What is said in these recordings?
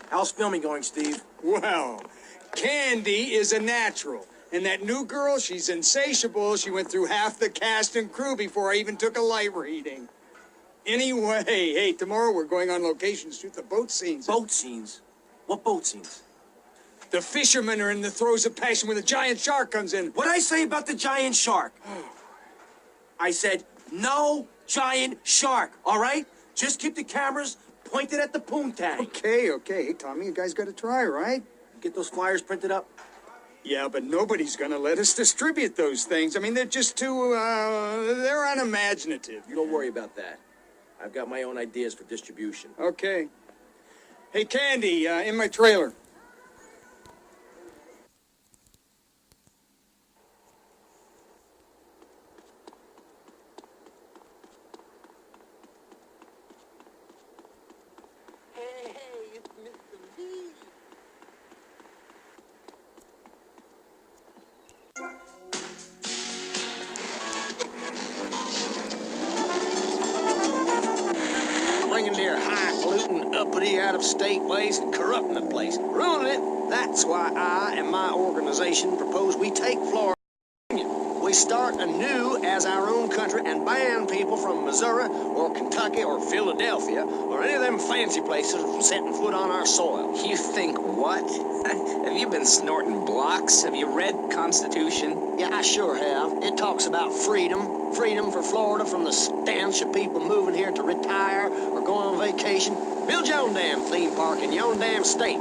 How's filming going, Steve? Well, Candy is a natural. And that new girl, she's insatiable. She went through half the cast and crew before I even took a light reading. Anyway, hey, tomorrow we're going on location to shoot the boat scenes. Boat scenes? What boat scenes? The fishermen are in the throes of passion when the giant shark comes in. What'd I say about the giant shark? I said, no giant shark, all right? Just keep the cameras pointed at the poontang. Okay. Hey, Tommy, you guys got to try, right? Get those flyers printed up? Yeah, but nobody's going to let us distribute those things. I mean, they're just too, they're unimaginative. Don't worry about that. I've got my own ideas for distribution. Okay. Hey, Candy, in my trailer. Hey, it's Mr. B. Bringing their highfalutin, uppity, out-of-state ways and corrupting the place, ruining it. That's why I and my organization propose we take Florida. We start anew as our own country and ban people from Missouri or Kentucky or Philadelphia or any of them fancy places from setting foot on our soil. You think what? Have you been snorting blocks? Have you read Constitution? Yeah, I sure have. It talks about freedom. Freedom for Florida from the stench of people moving here to retire or go on vacation. Build your own damn theme park in your own damn state.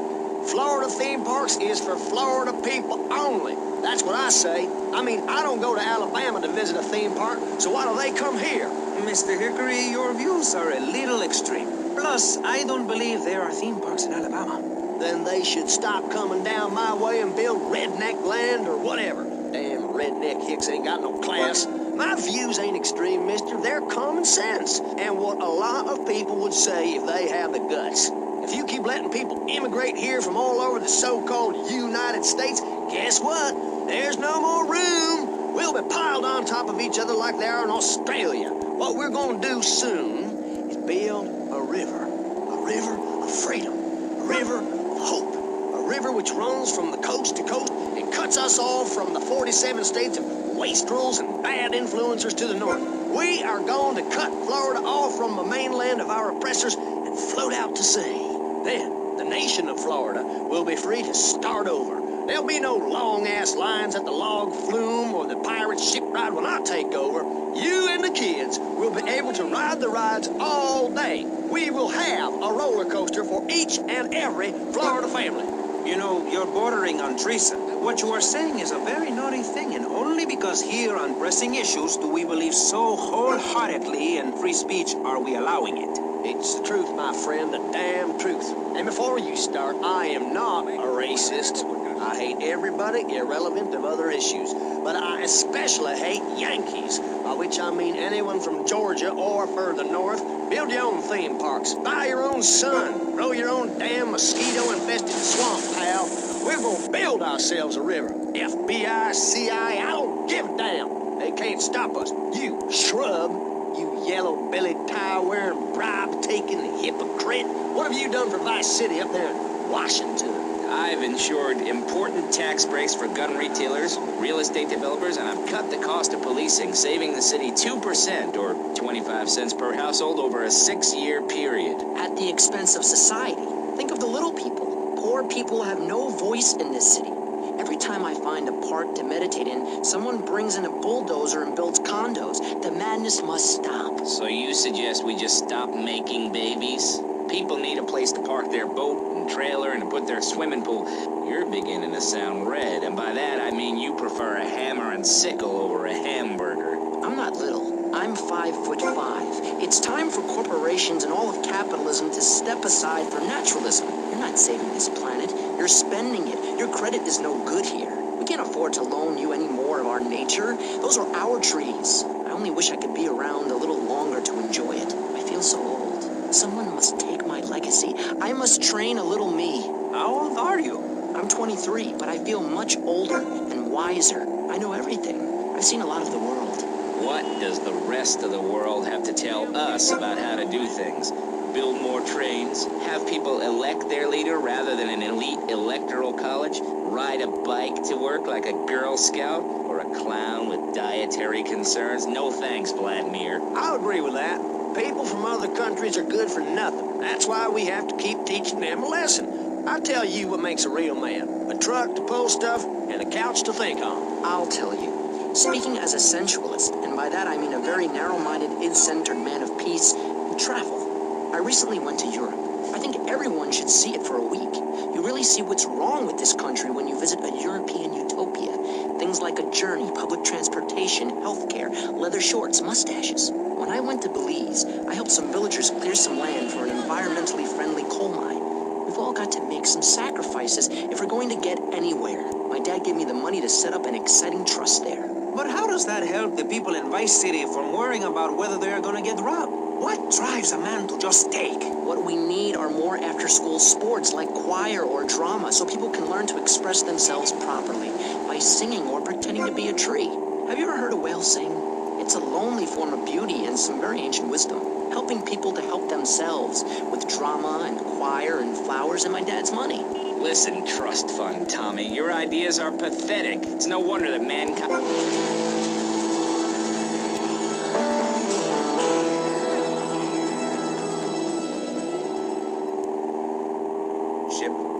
Florida theme parks is for Florida people only. That's what I say. I mean, I don't go to Alabama to visit a theme park, so why do they come here? Mr. Hickory, your views are a little extreme. Plus, I don't believe there are theme parks in Alabama. Then they should stop coming down my way and build redneck land or whatever. Damn redneck hicks ain't got no class. My views ain't extreme, mister. They're common sense. And what a lot of people would say if they have the guts. If you keep letting people immigrate here from all over the so-called United States, guess what? There's no more room. We'll be piled on top of each other like they are in Australia. What we're going to do soon is build a river of freedom, a river of hope, a river which runs from the coast to coast and cuts us off from the 47 states of wastrels and bad influencers to the north. We are going to cut Florida off from the mainland of our oppressors and float out to sea. Then, the nation of Florida will be free to start over. There'll be no long-ass lines at the log flume or the pirate ship ride when I take over. You and the kids will be able to ride the rides all day. We will have a roller coaster for each and every Florida family. You know, you're bordering on treason. What you are saying is a very naughty thing, and only because here on pressing issues do we believe so wholeheartedly in free speech are we allowing it. It's the truth, my friend, the damn truth. And before you start, I am not a racist. I hate everybody, irrelevant of other issues. But I especially hate Yankees, by which I mean anyone from Georgia or further north. Build your own theme parks, buy your own sun, grow your own damn mosquito-infested swamp, pal. We're gonna build ourselves a river. FBI, CIA, I don't give a damn. They can't stop us. You shrub, you yellow-bellied, tie-wearing, bribe-taking hypocrite. What have you done for Vice City up there in Washington? I've ensured important tax breaks for gun retailers, real estate developers, and I've cut the cost of policing, saving the city 2% or 25 cents per household over a 6-year period. At the expense of society. Think of the little people. Poor people have no voice in this city. Every time I find a park to meditate in, someone brings in a bulldozer and builds condos. The madness must stop. So you suggest we just stop making babies? People need a place to park their boat and trailer and to put their swimming pool. You're beginning to sound red, and by that I mean you prefer a hammer and sickle over a hamburger. I'm not little. I'm 5'5". It's time for corporations and all of capitalism to step aside for naturalism. You're not saving this planet. You're spending it. Your credit is no good here. We can't afford to loan you any more of our nature. Those are our trees. I only wish I could be around a little longer to enjoy it. I feel so old. Someone must take my legacy. I must train a little me. How old are you? I'm 23, but I feel much older and wiser. I know everything. I've seen a lot of the world. What does the rest of the world have to tell us about how to do things? build more trains, have people elect their leader rather than an elite electoral college, ride a bike to work like a Girl Scout, or a clown with dietary concerns? No thanks, Vladimir. I'll agree with that. People from other countries are good for nothing. That's why we have to keep teaching them a lesson. I'll tell you what makes a real man. A truck to pull stuff and a couch to think on. I'll tell you. Speaking as a sensualist, and by that I mean a very narrow-minded, id-centered man of peace and travel, I recently went to Europe. I think everyone should see it for a week. You really see what's wrong with this country when you visit a European utopia. Things like a journey, public transportation, healthcare, leather shorts, mustaches. When I went to Belize, I helped some villagers clear some land for an environmentally friendly coal mine. We've all got to make some sacrifices if we're going to get anywhere. My dad gave me the money to set up an exciting trust there. But how does that help the people in Vice City from worrying about whether they are going to get robbed? What drives a man to just take? What we need are more after-school sports like choir or drama so people can learn to express themselves properly by singing or pretending to be a tree. Have you ever heard a whale sing? It's a lonely form of beauty and some very ancient wisdom, helping people to help themselves with drama and choir and flowers and my dad's money. Listen, trust fund Tommy, your ideas are pathetic. It's no wonder that mankind...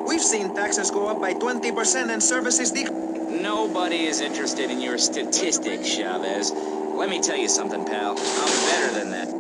We've seen taxes go up by 20% and services Nobody is interested in your statistics, Chavez. Let me tell you something, pal. I'm better than that.